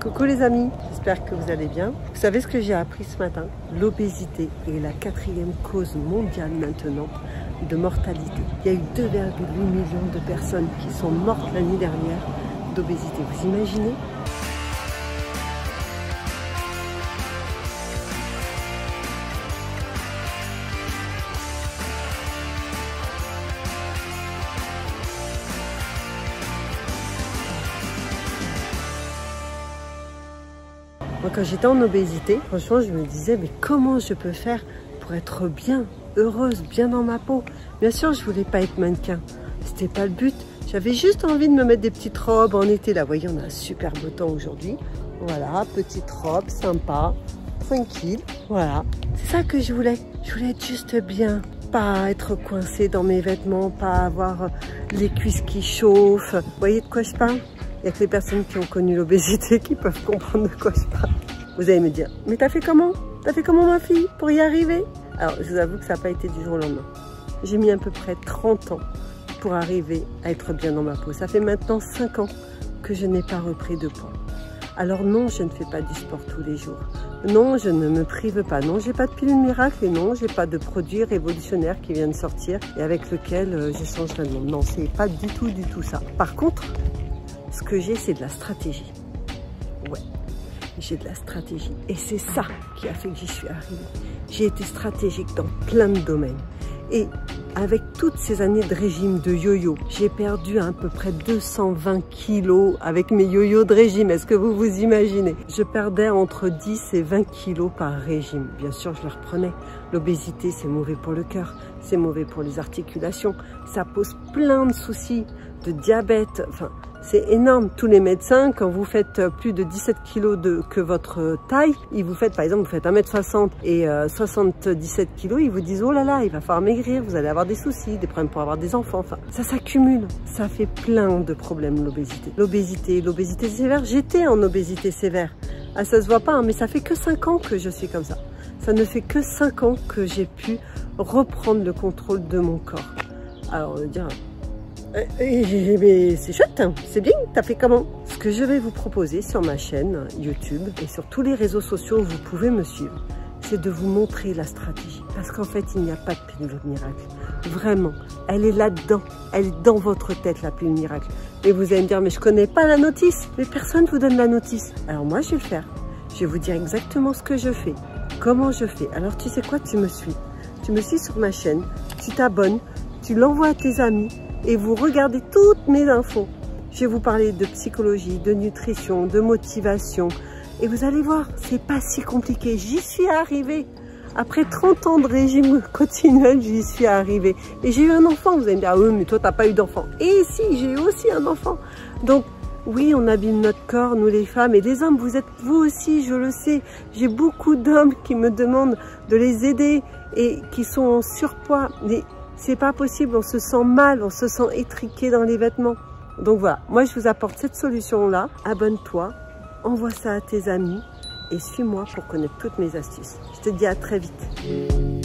Coucou les amis, j'espère que vous allez bien. Vous savez ce que j'ai appris ce matin? L'obésité est la 4e cause mondiale maintenant de mortalité. Il y a eu 2,8 millions de personnes qui sont mortes l'année dernière d'obésité. Vous imaginez? Moi, quand j'étais en obésité, franchement, je me disais, mais comment je peux faire pour être bien, heureuse, bien dans ma peau? Bien sûr, je voulais pas être mannequin. C'était pas le but. J'avais juste envie de me mettre des petites robes en été. Là, vous voyez, on a un super beau temps aujourd'hui. Voilà, petite robe, sympa, tranquille. Voilà, c'est ça que je voulais. Je voulais être juste bien. Pas être coincée dans mes vêtements, pas avoir les cuisses qui chauffent. Vous voyez de quoi je parle? Il n'y a que les personnes qui ont connu l'obésité qui peuvent comprendre de quoi je parle. Vous allez me dire, mais t'as fait comment? T'as fait comment ma fille pour y arriver? Alors je vous avoue que ça n'a pas été du jour au lendemain. J'ai mis à peu près 30 ans pour arriver à être bien dans ma peau. Ça fait maintenant 5 ans que je n'ai pas repris de poids. Alors non, je ne fais pas du sport tous les jours. Non, je ne me prive pas. Non, j'ai pas de pilule miracle et non, j'ai pas de produit révolutionnaire qui vient de sortir et avec lequel je change le monde. Non, c'est pas du tout ça. Par contre, ce que j'ai, c'est de la stratégie. Ouais, j'ai de la stratégie. Et c'est ça qui a fait que j'y suis arrivée. J'ai été stratégique dans plein de domaines. Et avec toutes ces années de régime de yo-yo, j'ai perdu à peu près 220 kilos avec mes yo-yo de régime. Est-ce que vous vous imaginez? Je perdais entre 10 et 20 kilos par régime. Bien sûr, je les reprenais. L'obésité, c'est mauvais pour le cœur, c'est mauvais pour les articulations. Ça pose plein de soucis, de diabète, enfin... C'est énorme. Tous les médecins, quand vous faites plus de 17 kilos que votre taille, ils vous faites, par exemple, vous faites 1m60 et 77 kilos, ils vous disent, oh là là, il va falloir maigrir, vous allez avoir des soucis, des problèmes pour avoir des enfants. Enfin, ça s'accumule. Ça fait plein de problèmes, l'obésité. L'obésité sévère. J'étais en obésité sévère. Ah, ça se voit pas, hein, mais ça fait que 5 ans que je suis comme ça. Ça ne fait que 5 ans que j'ai pu reprendre le contrôle de mon corps. Alors, on va dire... mais c'est chouette, hein. C'est bien, t'as fait comment? Ce que je vais vous proposer sur ma chaîne YouTube et sur tous les réseaux sociaux où vous pouvez me suivre, c'est de vous montrer la stratégie. Parce qu'en fait, il n'y a pas de pilule miracle. Vraiment, elle est là-dedans. Elle est dans votre tête, la pilule miracle. Et vous allez me dire, mais je connais pas la notice. Mais personne ne vous donne la notice. Alors moi, je vais le faire. Je vais vous dire exactement ce que je fais, comment je fais. Alors tu sais quoi, tu me suis. Tu me suis sur ma chaîne, tu t'abonnes, tu l'envoies à tes amis, et vous regardez toutes mes infos. Je vais vous parler de psychologie, de nutrition, de motivation. Et vous allez voir, c'est pas si compliqué. J'y suis arrivée. Après 30 ans de régime continuel, j'y suis arrivée. Et j'ai eu un enfant. Vous allez me dire, ah oui, mais toi, t'as pas eu d'enfant. Et si, j'ai eu aussi un enfant. Donc, oui, on abîme notre corps, nous les femmes. Et les hommes, vous êtes vous aussi, je le sais. J'ai beaucoup d'hommes qui me demandent de les aider et qui sont en surpoids. Mais c'est pas possible, on se sent mal, on se sent étriqué dans les vêtements. Donc voilà, moi je vous apporte cette solution-là. Abonne-toi, envoie ça à tes amis et suis-moi pour connaître toutes mes astuces. Je te dis à très vite.